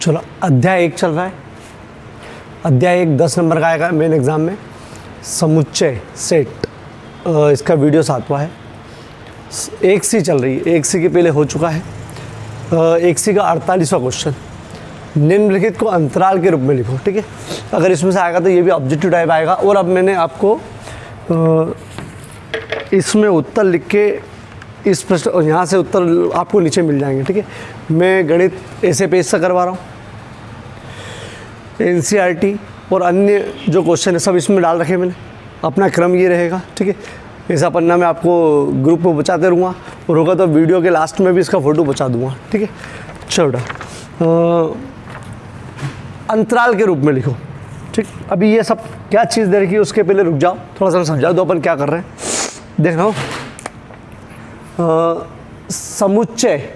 चलो अध्याय 1 चल रहा है। अध्याय 1 10 नंबर का आएगा मेन एग्ज़ाम में। समुच्चय सेट, इसका वीडियो 7वां है। 1C चल रही है, 1C के पहले हो चुका है। 1C का 48वां क्वेश्चन, निम्नलिखित को अंतराल के रूप में लिखो। ठीक है, अगर इसमें से आएगा तो ये भी ऑब्जेक्टिव टाइप आएगा। और अब मैंने आपको इसमें उत्तर लिख के इस प्रश्न और यहाँ से उत्तर आपको नीचे मिल जाएंगे। ठीक है, मैं गणित ऐसे पेज से करवा रहा हूँ। NCERT और अन्य जो क्वेश्चन है सब इसमें डाल रखे मैंने। अपना क्रम ये रहेगा। ठीक है, ऐसा पन्ना मैं आपको ग्रुप में बचाते रहूँगा और होगा तो वीडियो के लास्ट में भी इसका फ़ोटो बचा दूँगा। ठीक है, चलो अंतराल के रूप में लिखो। ठीक, अभी ये सब क्या चीज़ दे रखी है उसके पहले रुक जाओ, थोड़ा सा समझा दो अपन क्या कर रहे हैं। देख लो, समुच्चय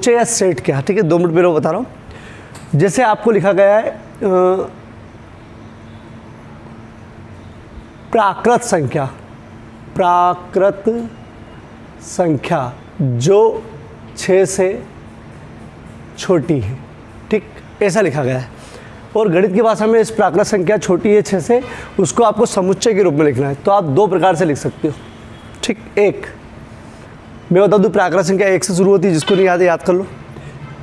या सेट क्या। ठीक है, 2 मिनट पहले बता रहा हूँ। जैसे आपको लिखा गया है प्राकृत संख्या जो 6 से छोटी है। ठीक, ऐसा लिखा गया है। और गणित की भाषा में इस प्राकृत संख्या छोटी है 6 से, उसको आपको समुच्चय के रूप में लिखना है। तो आप 2 प्रकार से लिख सकते हो। ठीक, एक मैं बता दूँ, प्राकृत संख्या 1 से शुरू होती है, जिसको नहीं याद है याद कर लो।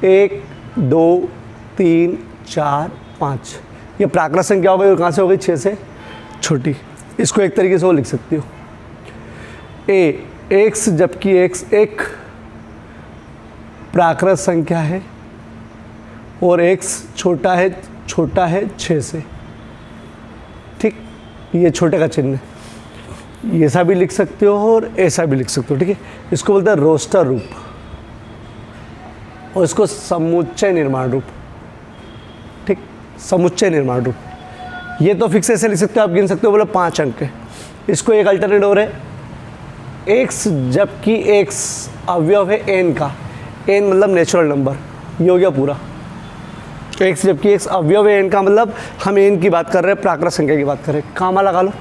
1 2 3 4 5 ये प्राकृत संख्या हो गई। और कहाँ से हो गई? 6 से छोटी। इसको एक तरीके से वो लिख सकती हो, x, जबकि x एक प्राकृत संख्या है और x छोटा है 6 से। ठीक, ये छोटे का चिन्ह है। ये ऐसा भी लिख सकते हो और ऐसा भी लिख सकते हो। ठीक है, इसको बोलते हैं रोस्टर रूप और इसको समुच्चय निर्माण रूप। ठीक, समुच्चय निर्माण रूप। ये तो फिक्स ऐसे लिख सकते हो, आप गिन सकते हो, बोले 5 अंक है। इसको एक अल्टरनेट और है x, जबकि x अवयव है n का। n मतलब नेचुरल नंबर, ये हो गया पूरा। तो x जबकि x अवयव है n का, मतलब हम n की बात कर रहे हैं, प्राकृत संख्या की बात कर रहे हैं। कामा लगा लो।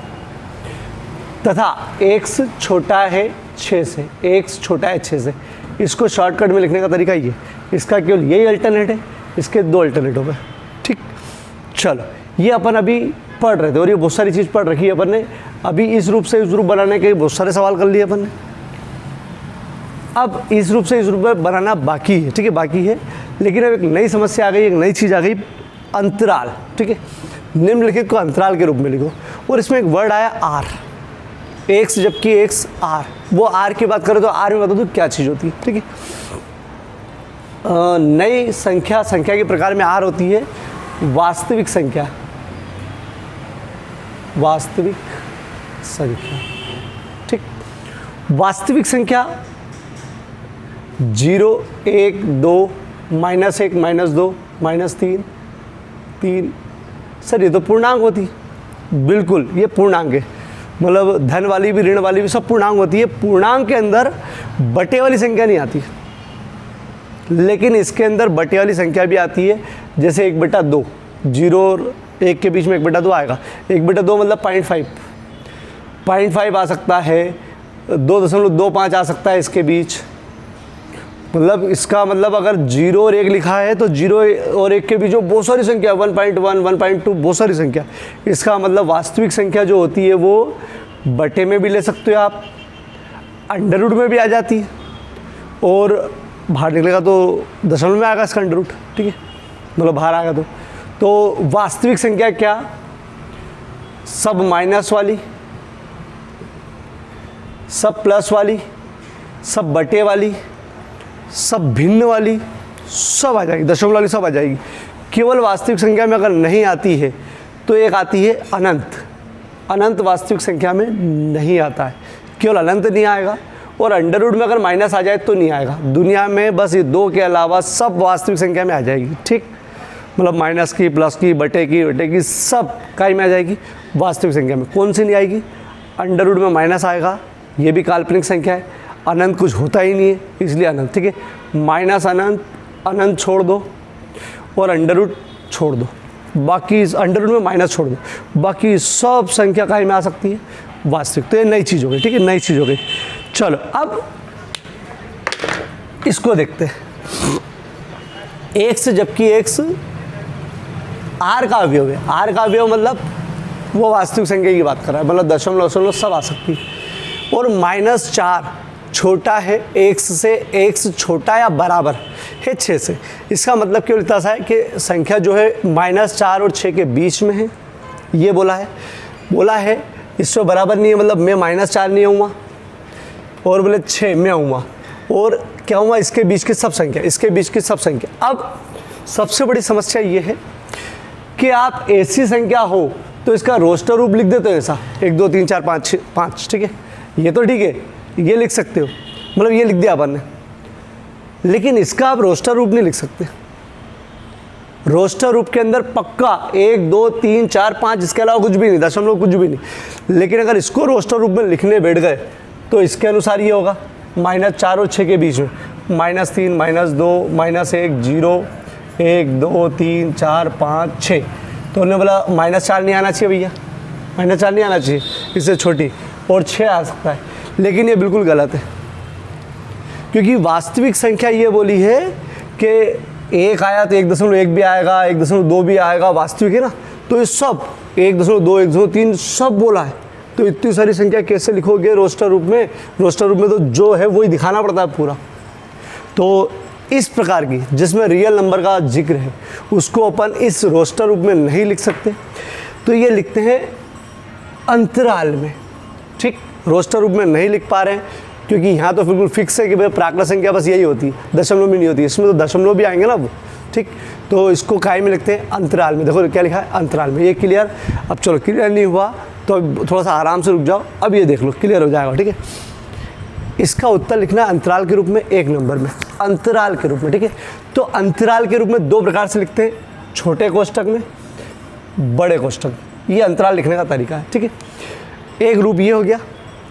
तथा x छोटा है 6 से, x छोटा है 6 से। इसको शॉर्टकट में लिखने का तरीका ये, इसका केवल यही अल्टरनेट है, इसके 2 अल्टरनेट हो गए। ठीक, चलो ये अपन अभी पढ़ रहे थे और ये बहुत सारी चीज़ पढ़ रखी है अपन ने। अभी इस रूप से इस रूप बनाने के बहुत सारे सवाल कर लिए अपन ने। अब इस रूप से इस रूप में बनाना बाकी है। ठीक है, बाकी है, लेकिन अब एक नई समस्या आ गई, एक नई चीज़ आ गई, अंतराल। ठीक है, निम्नलिखित को अंतराल के रूप में लिखो। और इसमें एक वर्ड आया r, x जबकि x r। वो r की बात करें तो r में बता दूँ क्या चीज़ होती है। ठीक है, नई संख्या के प्रकार में r होती है वास्तविक संख्या। ठीक, वास्तविक संख्या 0 1 2 -1 -2 -3 3। सर ये तो पूर्णांक होती। बिल्कुल, ये पूर्णांक है, मतलब धन वाली भी ऋण वाली भी सब पूर्णांक होती है। पूर्णांक के अंदर बटे वाली संख्या नहीं आती, लेकिन इसके अंदर बटे वाली संख्या भी आती है। जैसे 1/2, 0 और 1 के बीच में 1/2 आएगा। 1/2 मतलब 0.5 आ सकता है, 2.25 आ सकता है इसके बीच। मतलब इसका मतलब अगर 0 और 1 लिखा है तो 0 और 1 के बीच में बहुत सारी संख्या, 1.1 1.2 बहुत सारी संख्या। इसका मतलब वास्तविक संख्या जो होती है वो बटे में भी ले सकते हो आप, अंडर रूट में भी आ जाती है, और बाहर निकलेगा तो दशमलव में आएगा इसका अंडर रूट। ठीक है, मतलब बाहर आएगा तो वास्तविक संख्या क्या? सब माइनस वाली, सब प्लस वाली, सब बटे वाली, सब भिन्न वाली, सब आ जाएगी, दशमलव वाली सब आ जाएगी। केवल वास्तविक संख्या में अगर नहीं आती है तो एक आती है अनंत। अनंत वास्तविक संख्या में नहीं आता है, केवल अनंत नहीं आएगा। और अंडर रूट में अगर माइनस आ जाए तो नहीं आएगा। दुनिया में बस ये 2 के अलावा सब वास्तविक संख्या में आ जाएगी। ठीक, मतलब माइनस की, प्लस की, बटे की सब काय में आ जाएगी वास्तविक संख्या में। कौन सी नहीं आएगी? अंडर रूट में माइनस आएगा, ये भी काल्पनिक संख्या है। अनंत कुछ होता ही नहीं है, इसलिए अनंत। ठीक है, माइनस अनंत छोड़ दो और अंडर रूट छोड़ दो, बाकी अंडर रूट में माइनस छोड़ दो, बाकी सब संख्या काय में आ सकती है वास्तविक। तो ये नई चीज़ हो गई। ठीक है, नई चीज़ हो गई। चलो अब इसको देखते हैं। एक्स, जबकि एक्स आर का अवयव है। आर का अवयव मतलब वो वास्तविक संख्या की बात कर रहा है, मतलब दशमलव दशमलव सब आ सकती है। और -4 छोटा है एक्स से, एक्स छोटा या बराबर है 6 से। इसका मतलब क्यों लिखता सा है कि संख्या जो है -4 और 6 के बीच में है, ये बोला है इससे बराबर नहीं है, मतलब मैं -4 नहीं आऊँगा और बोले 6 में आऊँगा, और क्या हुआ इसके बीच की सब संख्या, इसके बीच की सब संख्या। अब सबसे बड़ी समस्या ये है कि आप ऐसी संख्या हो तो इसका रोस्टर रूप लिख देते हो ऐसा 1 2 3 4 5 5, ठीक है, ये तो ठीक है, ये लिख सकते हो, मतलब ये लिख दिया अपन ने, लेकिन इसका आप रोस्टर रूप नहीं लिख सकते। रोस्टर रूप के अंदर पक्का 1 2 3 4 5, इसके अलावा कुछ भी नहीं, दशमलव कुछ भी नहीं। लेकिन अगर इसको रोस्टर रूप में लिखने बैठ गए तो इसके अनुसार ये होगा -4 और 6 के बीच में -3 -2 -1 0 1 2 3 4 5 6। तो उन्होंने बोला -4 नहीं आना चाहिए भैया, -4 नहीं आना चाहिए, इससे छोटी, और 6 आ सकता है। लेकिन ये बिल्कुल गलत है, क्योंकि वास्तविक संख्या ये बोली है कि 1 आया तो 1.1 भी आएगा, 1.2 भी आएगा, वास्तविक है ना। तो ये सब 1.2 1.3 सब बोला है, तो इतनी सारी संख्या कैसे लिखोगे रोस्टर रूप में? रोस्टर रूप में तो जो है वही दिखाना पड़ता है पूरा। तो इस प्रकार की जिसमें रियल नंबर का जिक्र है उसको अपन इस रोस्टर रूप में नहीं लिख सकते, तो ये लिखते हैं अंतराल में, ठीक। रोस्टर रूप में नहीं लिख पा रहे हैं क्योंकि यहाँ तो बिल्कुल फिक्स है कि भाई प्राकृत संख्या बस यही होती है, दशमलव में नहीं होती, इसमें तो दशमलव भी आएंगे ना अब, ठीक। तो इसको काय में लिखते हैं अंतराल में। देखो क्या लिखा है अंतराल में, ये क्लियर। अब चलो क्लियर नहीं हुआ तो थोड़ा सा आराम से रुक जाओ, अब ये देख लो क्लियर हो जाएगा, ठीक है। इसका उत्तर लिखना है अंतराल के रूप में 1 नंबर में, अंतराल के रूप में, ठीक है। तो अंतराल के रूप में 2 प्रकार से लिखते हैं, छोटे कोष्ठक में, बड़े कोष्ठक। ये अंतराल लिखने का तरीका है, ठीक है। एक रूप ये हो गया,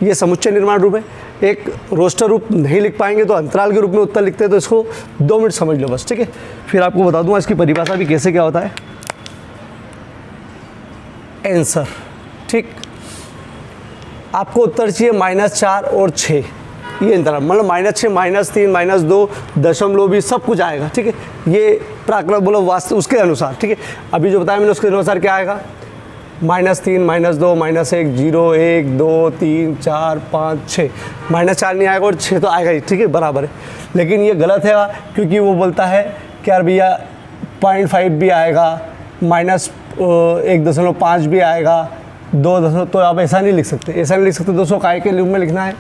ये समुच्चय निर्माण रूप है। एक रोस्टर रूप नहीं लिख पाएंगे तो अंतराल के रूप में उत्तर लिखते हैं, तो इसको 2 मिनट समझ लो बस, ठीक है। फिर आपको बता दूंगा इसकी परिभाषा भी कैसे क्या होता है। आंसर, ठीक। आपको उत्तर चाहिए -4 और 6, ये अंतराल, मतलब -6 -3 -2 दशमलव भी सब कुछ आएगा, ठीक है। ये प्राकृत बोलो वास्तव उसके अनुसार, ठीक है। अभी जो बताया मैंने उसके अनुसार क्या आएगा, -3 -2 -1 0 1 2 3 4 5 6, -4 नहीं आएगा और 6 तो आएगा ही, ठीक है, बराबर है। लेकिन ये गलत है क्योंकि वो बोलता है कि यार भैया 0.5 भी आएगा, -1.5 भी आएगा, 2 तो आप ऐसा नहीं लिख सकते, ऐसा नहीं लिख सकते। 200 काय के रूप में लिखना है,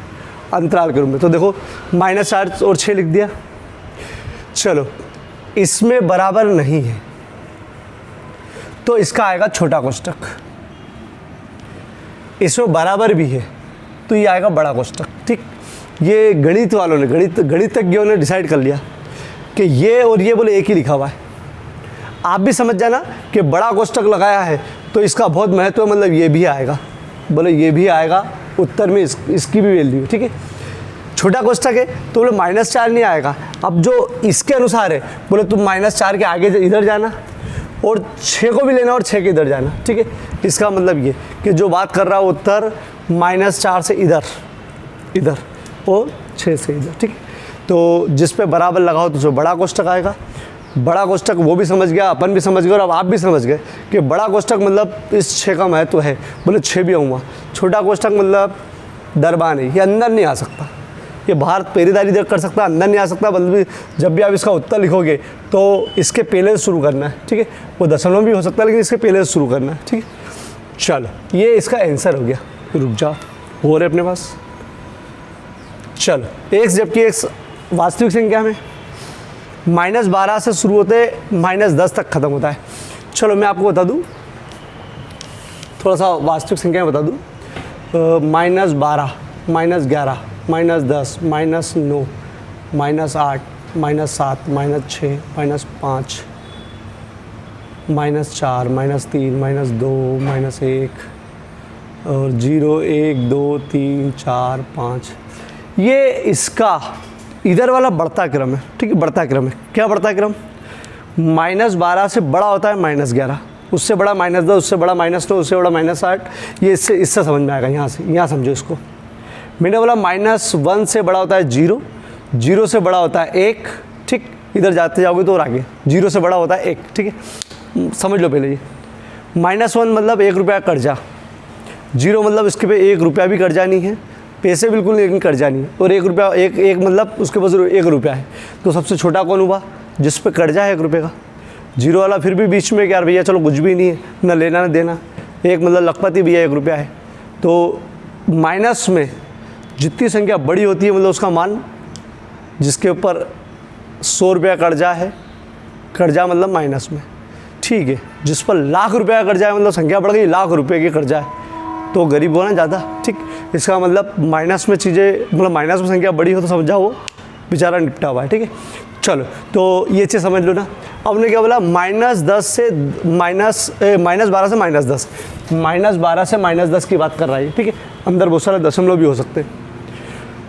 अंतराल के रूप में। तो देखो -4 और 6 लिख दिया। चलो इसमें बराबर नहीं है तो इसका आएगा छोटा कोष्ठक, इसमें बराबर भी है तो ये आएगा बड़ा कोष्ठक, ठीक। ये गणित वालों ने, गणितज्ञों ने डिसाइड कर लिया कि ये और ये बोले एक ही लिखा हुआ है। आप भी समझ जाना कि बड़ा कोष्ठक लगाया है तो इसका बहुत महत्व है, मतलब ये भी आएगा, बोले ये भी आएगा उत्तर में, इसकी भी वैल्यू है, ठीक है। छोटा कोष्ठक है तो बोले -4 नहीं आएगा। अब जो इसके अनुसार है बोले तुम -4 के आगे इधर जाना और 6 को भी लेना और 6 के इधर जाना, ठीक है। इसका मतलब ये कि जो बात कर रहा है उत्तर -4 से इधर और 6 से इधर, ठीक है। तो जिस पे बराबर लगाओ तो जो बड़ा कोष्ठक आएगा। बड़ा कोष्ठक वो भी समझ गया, अपन भी समझ गए और अब आप भी समझ गए कि बड़ा कोष्ठक मतलब इस 6 का महत्व है, बोले 6 भी आऊँगा। छोटा कोष्ठक मतलब दरबान है, ये अंदर नहीं आ सकता, ये बाहर पेरीदारी इधर कर सकता, अंदर नहीं आ सकता। बल्कि जब भी आप इसका उत्तर लिखोगे तो इसके पहले से शुरू करना है, ठीक है। वो दशमलव भी हो सकता है लेकिन इसके पहले से शुरू करना है, ठीक है। चलो ये इसका आंसर हो गया। रुक जाओ, हो रहे अपने पास। चलो x, जबकि x वास्तविक संख्या में -12 से शुरू होते -10 तक ख़त्म होता है। चलो मैं आपको बता दूँ, थोड़ा सा वास्तविक संख्या में बता दूँ। -12 -11 -10 -10 -9 -8 -7 -6 -5 -4 -3 -2 -1 और 0 1 2 3 4 5। ये इसका इधर वाला बढ़ता क्रम है, ठीक है, बढ़ता क्रम है। क्या बढ़ता क्रम? -12 से बड़ा होता है -11, उससे बड़ा -10, उससे बड़ा -9, उससे बड़ा -8। ये इससे समझ में आएगा, यहाँ समझो इसको। मैंने बोला -1 से बड़ा होता है 0, 0 से बड़ा होता है 1, ठीक, इधर जाते जाओगे तो और आगे 0 से बड़ा होता है 1, ठीक है, समझ लो पहले ये। -1 मतलब 1 रुपया कर्जा, 0 मतलब इसके पे 1 रुपया भी कर्जा नहीं है, पैसे बिल्कुल नहीं, लेकिन कर्जा नहीं है, और 1 रुपया, एक मतलब उसके पास 1 रुपया है। तो सबसे छोटा कौन हुआ? जिस पे कर्जा है 1 रुपये का। 0 वाला फिर भी बीच में, यार भैया चलो कुछ भी नहीं है, ना लेना ना देना। 1 मतलब लखपति भैया 1 रुपया है। तो माइनस में जितनी संख्या बड़ी होती है, मतलब उसका मान, जिसके ऊपर 100 रुपया कर्जा है, कर्जा मतलब माइनस में, ठीक है। जिस पर लाख रुपया कर्जा है, मतलब संख्या बढ़ गई, लाख रुपये की कर्जा है, तो गरीब होना ज़्यादा, ठीक। इसका मतलब माइनस में चीज़ें, मतलब माइनस में संख्या बड़ी हो तो समझा वो बेचारा निपटा हुआ है, ठीक है। चलो, तो ये चीज़ समझ लो ना। अब ने क्या बोला? -10 से -12 से -10, -12 से -10 की बात कर रहा है, ठीक है। अंदर बहुत सारे दशमलव भी हो सकते हैं।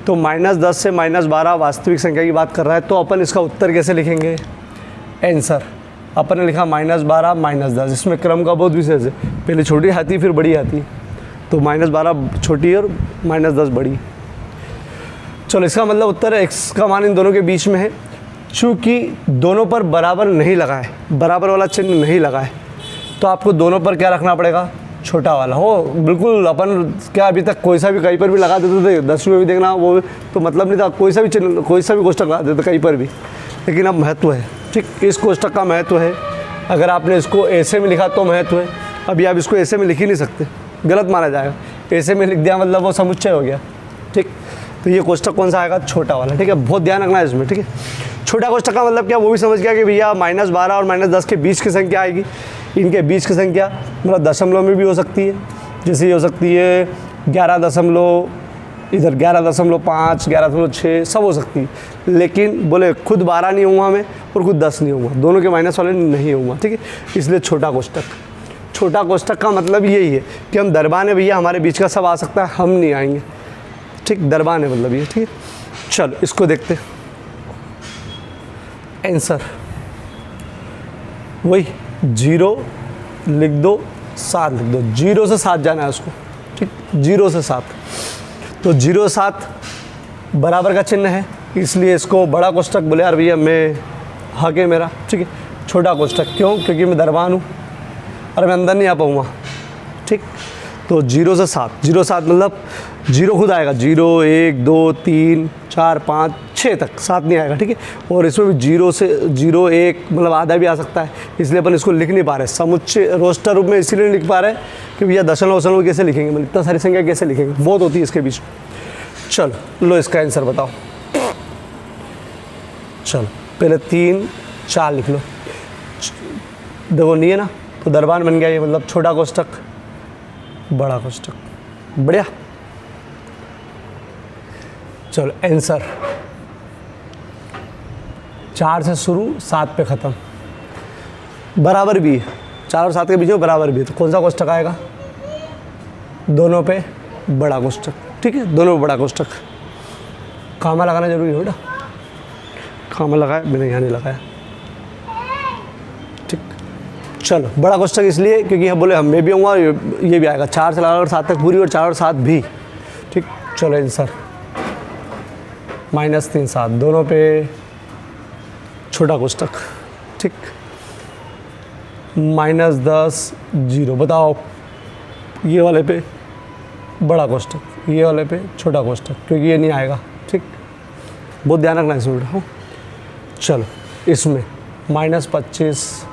तो -10 से -12 वास्तविक संख्या की बात कर रहा है। तो अपन इसका उत्तर कैसे लिखेंगे? आंसर अपन ने लिखा -12 -10, इसमें क्रम का बहुत विशेष है, पहले छोटी आती फिर बड़ी आती है, तो -12 छोटी और -10 बड़ी। चलो, इसका मतलब उत्तर है x का मान इन दोनों के बीच में है। चूँकि दोनों पर बराबर नहीं लगा है, बराबर वाला चिन्ह नहीं लगा है, तो आपको दोनों पर क्या रखना पड़ेगा? छोटा वाला हो। बिल्कुल अपन क्या अभी तक कोई सा भी कहीं पर भी लगा देते थे, 10वीं में भी देखना, वो तो मतलब नहीं था, कोई सा भी चिन्ह, कोई सा भी कोष्टक लगा देते कहीं पर भी। लेकिन अब महत्व है, ठीक, इस कोष्टक का महत्व है। अगर आपने इसको ऐसे में लिखा तो महत्व है। अभी आप इसको ऐसे में लिख ही नहीं सकते, गलत माना जाएगा। ऐसे में लिख दिया मतलब वो समुच्चय हो गया, ठीक। तो ये कोष्टक कौन सा आएगा? छोटा वाला, ठीक है। बहुत ध्यान रखना है इसमें, ठीक है। छोटा कोष्टक का मतलब क्या, वो भी समझ गया कि भैया -12 और -10 के बीच की संख्या आएगी। इनके बीच की संख्या मतलब दशमलव में भी हो सकती है, जैसे ये हो सकती है 11 दशमलव, इधर 11.5, 11.6 सब हो सकती है। लेकिन बोले खुद 12 नहीं होऊंगा मैं और खुद 10 नहीं होऊंगा, दोनों के माइनस वाले नहीं होऊंगा, ठीक है। इसलिए छोटा कोष्टक। छोटा कोष्टक का मतलब यही है कि हम दरबान है भैया, हमारे बीच का सब आ सकता है, हम नहीं आएंगे, ठीक। दरबान है मतलब ये, ठीक है। चलो, इसको देखते हैं। आंसर वही 0 लिख दो, 7 लिख दो, 0 से 7 जाना है उसको, ठीक। 0 से 7, तो 0 7 बराबर का चिन्ह है, इसलिए इसको बड़ा कोष्टक बोले। यार भैया मैं हक है मेरा, ठीक है। छोटा कोष्टक क्यों? क्योंकि मैं दरबान हूँ और मैं अंदर नहीं आ पाऊँगा, ठीक। तो 0 से 7, 0 7 मतलब 0 खुद आएगा, 0 1 2 3 4 5 6 तक, 7 नहीं आएगा, ठीक है। और इसमें भी 0 से 0 1 मतलब आधा भी आ सकता है, इसलिए अपन इसको लिख नहीं पा रहे समुच्चय रोस्टर रूप में, इसीलिए नहीं लिख पा रहे कि भैया दशमलव कैसे लिखेंगे, मतलब इतना सारी संख्या कैसे लिखेंगे, बहुत होती है इसके बीच में। चलो, लो इसका आंसर बताओ। चलो, पहले 3 4 लिख लो, देखो नहीं है ना, तो दरबान बन गया ये, मतलब छोटा कोष्टक बड़ा कोष्टक, बढ़िया। चलो, आंसर 4 से शुरू 7 पे ख़त्म, बराबर भी है, 4 और 7 के बीच में बराबर भी है, तो कौन सा कोष्टक आएगा? दोनों पे बड़ा कोष्टक, ठीक है। दोनों पे बड़ा कोष्टक। कामा लगाना जरूरी है बेटा, कामा लगाया, मैंने यहाँ नहीं लगाया, ठीक। चलो, बड़ा कोष्टक इसलिए क्योंकि हम बोले मैं भी आऊँगा, ये भी आएगा, 4 से लगाकर 7 तक पूरी और 4 और 7 भी, ठीक। चलो, आंसर -3 7, दोनों पे छोटा कोष्टक, ठीक। -10 0, बताओ ये वाले पे बड़ा कोष्टक, ये वाले पे छोटा कोष्टक, क्योंकि ये नहीं आएगा, ठीक। बहुत ध्यान रखना इसमें बेटा। चलो, इसमें -25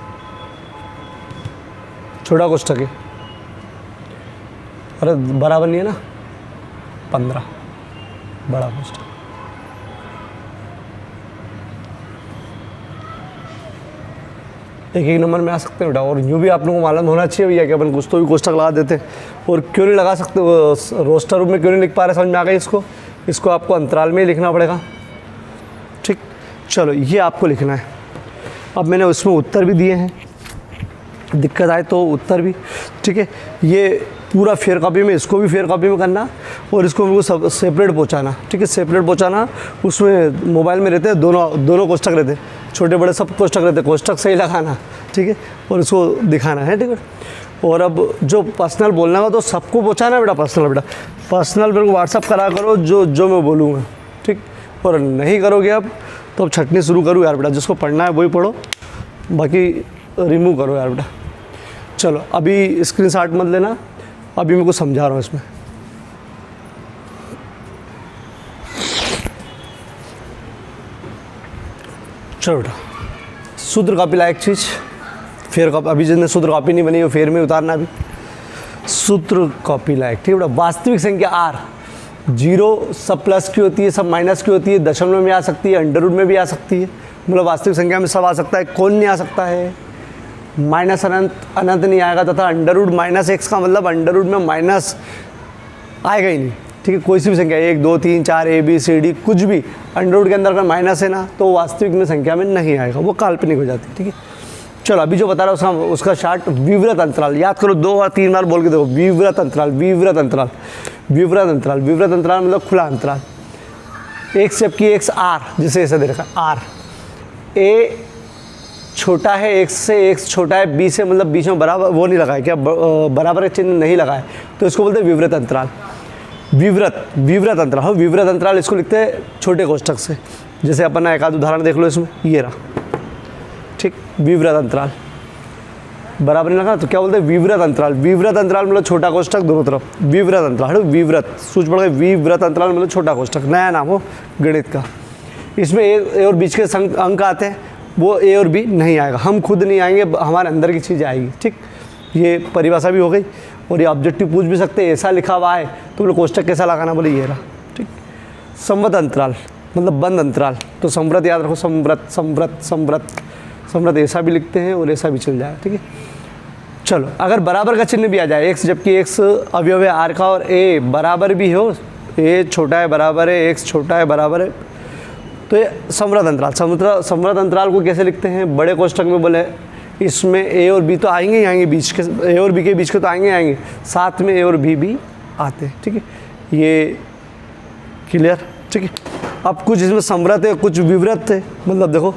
छोटा कोष्टक है, अरे बराबर नहीं है ना, 15 बड़ा कोष्टक। एक नंबर में आ सकते हैं बेटा। और यूँ भी आप लोगों को मालूम होना चाहिए भैया कि अपन कुछ तो भी कोष्टक लगा देते हैं, और क्यों नहीं लगा सकते, रोस्टर रूप में क्यों नहीं लिख पा रहे, समझ में आ गई। इसको आपको अंतराल में ही लिखना पड़ेगा, ठीक। चलो, ये आपको लिखना है। अब मैंने उसमें उत्तर भी दिए हैं, दिक्कत आए तो उत्तर भी, ठीक है। ये पूरा फेयर कॉपी में, इसको भी फेयर कॉपी में करना और इसको मेरे को सब सेपरेट पहुँचाना, ठीक है। सेपरेट पहुँचाना, उसमें मोबाइल में रहते हैं दोनों कोष्टक रहते हैं, छोटे बड़े सब कोष्टक रहते हैं, कोष्टक सही लगाना, ठीक है, और इसको दिखाना है, ठीक है। और अब जो पर्सनल बोलना होगा तो सबको पहुँचाना बेटा, पर्सनल मेरे को व्हाट्सअप करा करो जो मैं बोलूँगा, ठीक। और नहीं करोगे अब तो अब छटनी शुरू करूँ यार बेटा, जिसको पढ़ना है वही पढ़ो, बाकी रिमूव करो यार बेटा। चलो अभी स्क्रीनशॉट मत लेना, अभी मैं कुछ समझा रहा हूँ इसमें। चलो बेटा, सूत्र कॉपी लायक चीज़, फेयर कॉपी, अभी जिसने सूत्र कॉपी नहीं बनी वो फेयर में उतारना। अभी सूत्र कॉपी लायक, ठीक है बेटा। वास्तविक संख्या आर, जीरो सब प्लस की होती है, सब माइनस की होती है, दशमलव में आ सकती है, अंडर रूट में भी आ सकती है, मतलब वास्तविक संख्या में सब आ सकता है। कौन नहीं आ सकता है? माइनस अनंत, अनंत नहीं आएगा, तथा अंडर रूट माइनस एक्स का मतलब अंडर रूट में माइनस आएगा ही नहीं, ठीक है। कोई सी भी संख्या 1 2 3 4 ए बी सी डी कुछ भी अंडर रूट के अंदर अगर माइनस है ना तो वास्तविक में संख्या में नहीं आएगा, वो काल्पनिक हो जाती है, ठीक है। चलो अभी जो बता रहा हूँ उसका शार्ट विवृत अंतराल, याद करो 2 और 3 बार बोल के देखो। विवृत अंतराल, विवृत अंतराल, विवृत अंतराल, विवृत अंतराल मतलब खुला अंतराल। एक्स जबकि एक्स आर, जिसे ऐसे दे रखा आर, ए छोटा है एक्स से, एक्स छोटा है बी से, मतलब बीच में बराबर वो नहीं लगाए क्या, बराबर का चिन्ह नहीं लगाए, तो इसको बोलते हैं विवृत अंतराल। विवृत, विवृत अंतराल हो, विवृत अंतराल इसको लिखते हैं छोटे कोष्ठक से। जैसे अपन एक आध उदाहरण देख लो इसमें, ये रहा, ठीक, विवृत अंतराल बराबर नहीं लगा तो क्या बोलते हैं विवृत अंतराल। विवृत अंतराल मतलब छोटा कोष्ठक दोनों तरफ, विवृत अंतराल, विवृत सूच पड़ गए, विवृत अंतराल मतलब छोटा कोष्ठक, नया नाम हो गणित का। इसमें ए और बीच के अंक आते हैं, वो ए और बी नहीं आएगा, हम खुद नहीं आएंगे, हमारे अंदर की चीज़ आएगी, ठीक। ये परिभाषा भी हो गई, और ये ऑब्जेक्टिव पूछ भी सकते हैं, ऐसा लिखा हुआ है तो बोले कोष्ठक कैसा लगाना, बोले ये रहा, ठीक। संवृत अंतराल मतलब बंद अंतराल, तो संवृत याद रखो, संवृत संवृत संवृत संवृत ऐसा भी लिखते हैं और ऐसा भी चल जाए, ठीक है। चलो अगर बराबर का चिन्ह भी आ जाए, एक्स जबकि एक्स अवयव है आर का और ए बराबर भी हो, ए छोटा है बराबर है, एक्स छोटा है बराबर है, तो ये संवृत अंतराल। संवृत अंतराल को कैसे लिखते हैं? बड़े कोष्ठक में बोले इसमें ए और बी तो आएंगे ही आएंगे, बीच के ए और बी के बीच के तो आएंगे आएंगे, साथ में ए और बी भी आते हैं, ठीक है। ये क्लियर, ठीक है। अब कुछ इसमें संवृत है, कुछ विवृत है, मतलब देखो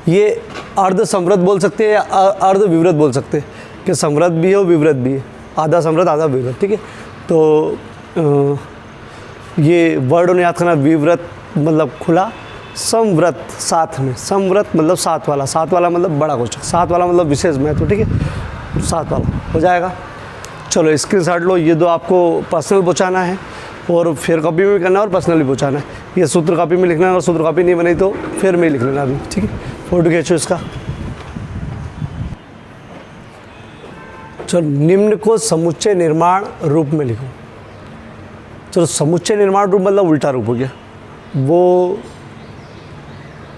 ये अर्ध संवृत बोल सकते हैं या अर्ध विवृत बोल सकते हैं, कि संवृत भी है और विवृत भी है, आधा संवृत आधा विवृत, ठीक है। तो ये वर्ड उन्हें याद करना, विवृत मतलब खुला, संवृत साथ में, संवृत मतलब साथ वाला, साथ वाला मतलब बड़ा कोष्ठक, साथ वाला मतलब विशेष महत्व, ठीक है, साथ वाला हो जाएगा। चलो स्क्रीनशॉट लो, ये दो आपको पर्सनल पहुँचाना है और फिर कॉपी में भी करना है और पर्सनली पहुँचाना है। ये सूत्र कॉपी में लिखना है और सूत्र कॉपी नहीं बनी तो फिर में लिख लेना अभी, ठीक है। फोटो खींचो इसका। चलो निम्न को समुच्चय निर्माण रूप में लिखो। चलो समुच्चय निर्माण रूप मतलब उल्टा रूप हो गया, वो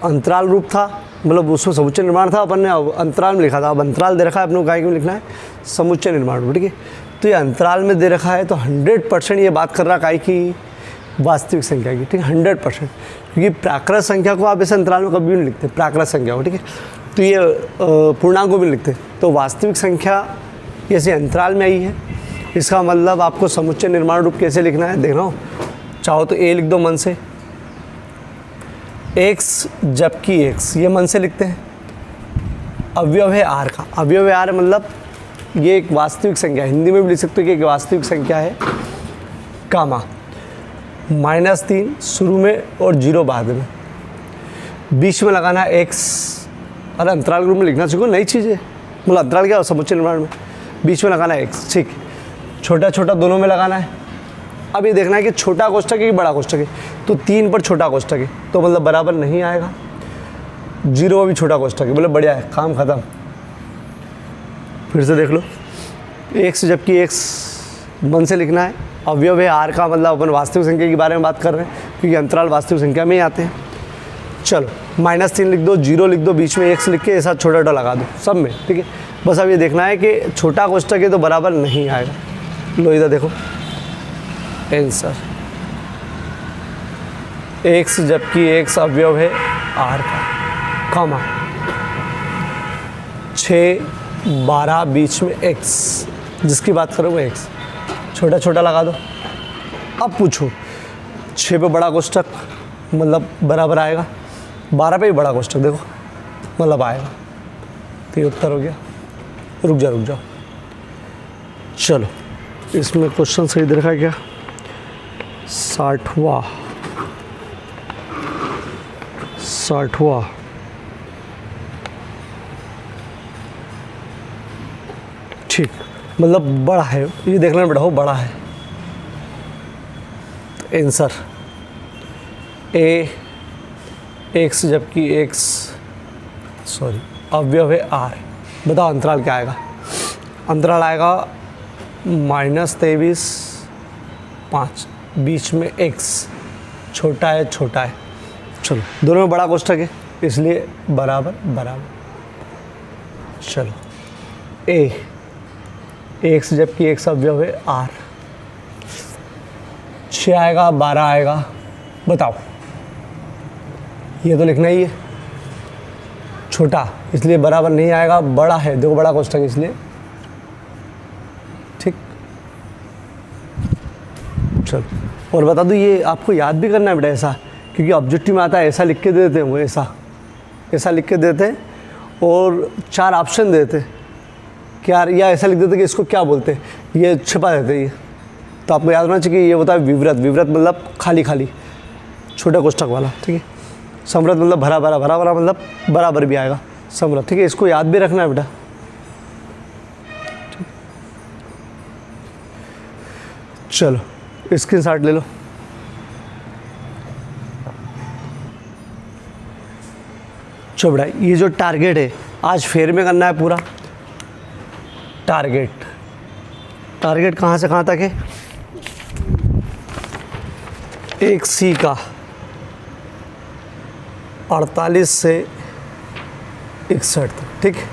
अंतराल रूप था, मतलब उसमें समुच्चय निर्माण था, अपन ने अंतराल में लिखा था, अब अंतराल दे रखा है, अपने को गाय में लिखना है समुच्चय निर्माण रूप, ठीक है। तो ये अंतराल में दे रखा है तो 100% ये बात कर रहा है काय की, वास्तविक संख्या की, ठीक है, 100%, क्योंकि प्राकृत संख्या को आप ऐसे अंतराल में कभी भी नहीं लिखते, प्राकृत संख्या को, ठीक है। तो ये पूर्णांक को भी नहीं लिखते, तो वास्तविक संख्या ऐसे अंतराल में आई है, इसका मतलब आपको समुच्चय निर्माण रूप कैसे लिखना है देख रहा हूँ। चाहो तो ए लिख दो मन से, एक्स जबकि एक्स, ये मन से लिखते हैं। अवयव है आर का, अवयव है आर मतलब ये एक वास्तविक संख्या है, हिंदी में भी लिख सकते हो कि एक वास्तविक संख्या है, कामा -3 शुरू में और 0 बाद में, बीच में लगाना है एक्स। अरे अंतराल रूप में लिखना सीखो, नई चीज़ है, मतलब अंतराल क्या समुच्चय निर्माण में बीच में लगाना है एक्स, ठीक। छोटा छोटा दोनों में लगाना है। अब ये देखना है कि छोटा कोष्ठक है कि बड़ा कोष्ठक है, तो 3 पर छोटा कोष्ठक है तो मतलब बराबर नहीं आएगा, 0 भी छोटा कोष्ठक है, बोले बढ़िया है, काम खत्म। फिर से देख लो, एक्स जबकि एक्स मन से लिखना है, अवयव है आर का मतलब अपन वास्तविक संख्या के बारे में बात कर रहे हैं, क्योंकि अंतराल वास्तविक संख्या में ही आते हैं। चलो -3 लिख दो, 0 लिख दो, बीच में एक्स लिख के ऐसा छोटा छोटा लगा दो सब में, ठीक है। बस अब ये देखना है कि छोटा कोष्ठक है तो बराबर नहीं आएगा। लो इधर देखो आंसर, एक्स जबकि एक्स अवयव है आर का, कामा 6 12 बीच में एक्स, जिसकी बात करो वो एक्स, छोटा छोटा लगा दो। अब पूछो 6 पे बड़ा कोष्ठक मतलब बराबर आएगा, 12 पे भी बड़ा कोष्ठक देखो मतलब आएगा, तो ये उत्तर हो गया। रुक जाओ, चलो इसमें क्वेश्चन सही दे रखा है क्या, 60वां 60वां, ठीक, मतलब बड़ा है, ये देख लेना बेटा हो बड़ा है। तो आंसर ए एक्स जबकि एक्स सॉरी अवयव है आर। बताओ अंतराल क्या आएगा? अंतराल आएगा -23 5, बीच में एक्स, छोटा है छोटा है। चलो दोनों में बड़ा कोष्ठक है इसलिए बराबर बराबर। चलो ए एक्स जबकि एक्स अवयव है आर, 6 आएगा 12 आएगा, बताओ। ये तो लिखना ही है, छोटा इसलिए बराबर नहीं आएगा, बड़ा है देखो बड़ा कोष्ठक इसलिए, ठीक। चलो और बता दूँ ये आपको याद भी करना है बेटा ऐसा, क्योंकि ऑब्जेक्टिव में आता है ऐसा लिख के दे देते हैं वो, ऐसा लिख के देते हैं और 4 ऑप्शन देते हैं क्या, या ऐसा लिख देते कि इसको क्या बोलते हैं, ये छिपा देते ये। तो आपको याद होना चाहिए कि ये होता है विवृत। विवृत मतलब खाली खाली, छोटे कोष्ठक वाला, ठीक है। समृत मतलब भरा भरा, भरा भरा मतलब बराबर भी आएगा समृत, ठीक है। इसको याद भी रखना है बेटा। चलो स्क्रीनशॉट ले लो। चलो बेटा ये जो टारगेट है आज फेर में करना है पूरा। टारगेट कहाँ से कहाँ तक है? एक सी का 48 से 61 तक, ठीक है।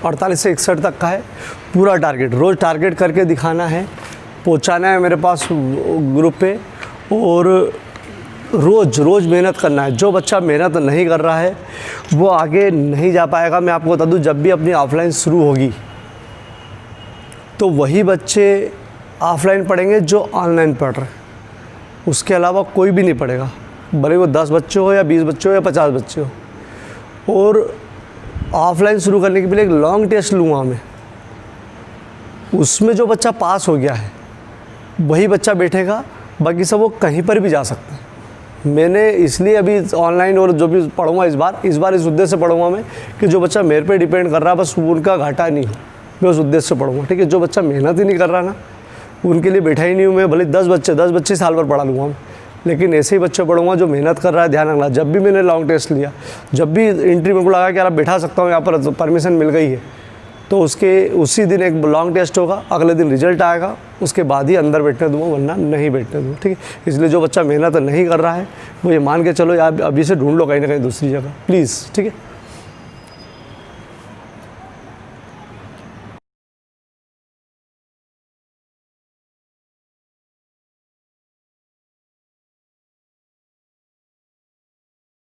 48 से 61 तक का है पूरा टारगेट। रोज़ टारगेट करके दिखाना है, पहुंचाना है मेरे पास ग्रुप पे, और रोज़ मेहनत करना है। जो बच्चा मेहनत नहीं कर रहा है वो आगे नहीं जा पाएगा। मैं आपको बता दूं, जब भी अपनी ऑफलाइन शुरू होगी तो वही बच्चे ऑफलाइन पढ़ेंगे जो ऑनलाइन पढ़ रहे हैं, उसके अलावा कोई भी नहीं पढ़ेगा, भले वो 10 बच्चे हो या 20 बच्चे हो या 50 बच्चे हो। और ऑफलाइन शुरू करने के लिए एक लॉन्ग टेस्ट लूँगा मैं, उसमें जो बच्चा पास हो गया है वही बच्चा बैठेगा, बाकी सब वो कहीं पर भी जा सकते हैं। मैंने इसलिए अभी ऑनलाइन और जो भी पढ़ूँगा इस बार इस उद्देश्य से पढ़ूँगा मैं कि जो बच्चा मेरे पे डिपेंड कर रहा है बस उनका घाटा नहीं हो, मैं उस उद्देश्य से पढ़ूँगा, ठीक है। जो बच्चा मेहनत ही नहीं कर रहा ना, उनके लिए बैठा ही नहीं हूँ मैं। भले 10 बच्चे साल भर पढ़ा लूँगा मैं, लेकिन ऐसे ही बच्चे पढ़ूंगा जो मेहनत कर रहा है। ध्यान रखना, जब भी मैंने लॉन्ग टेस्ट लिया, जब भी एंट्री मेरे को लगा कि यार बैठा सकता हूँ यहाँ पर, परमिशन मिल गई है, तो उसी दिन एक लॉन्ग टेस्ट होगा, अगले दिन रिजल्ट आएगा, उसके बाद ही अंदर बैठने दूँगा, वरना नहीं बैठने दूँगा, ठीक है। इसलिए जो बच्चा मेहनत नहीं कर रहा है वो ये मान के चलो यार अभी से ढूंढ लो कहीं ना कहीं दूसरी जगह, प्लीज़, ठीक है।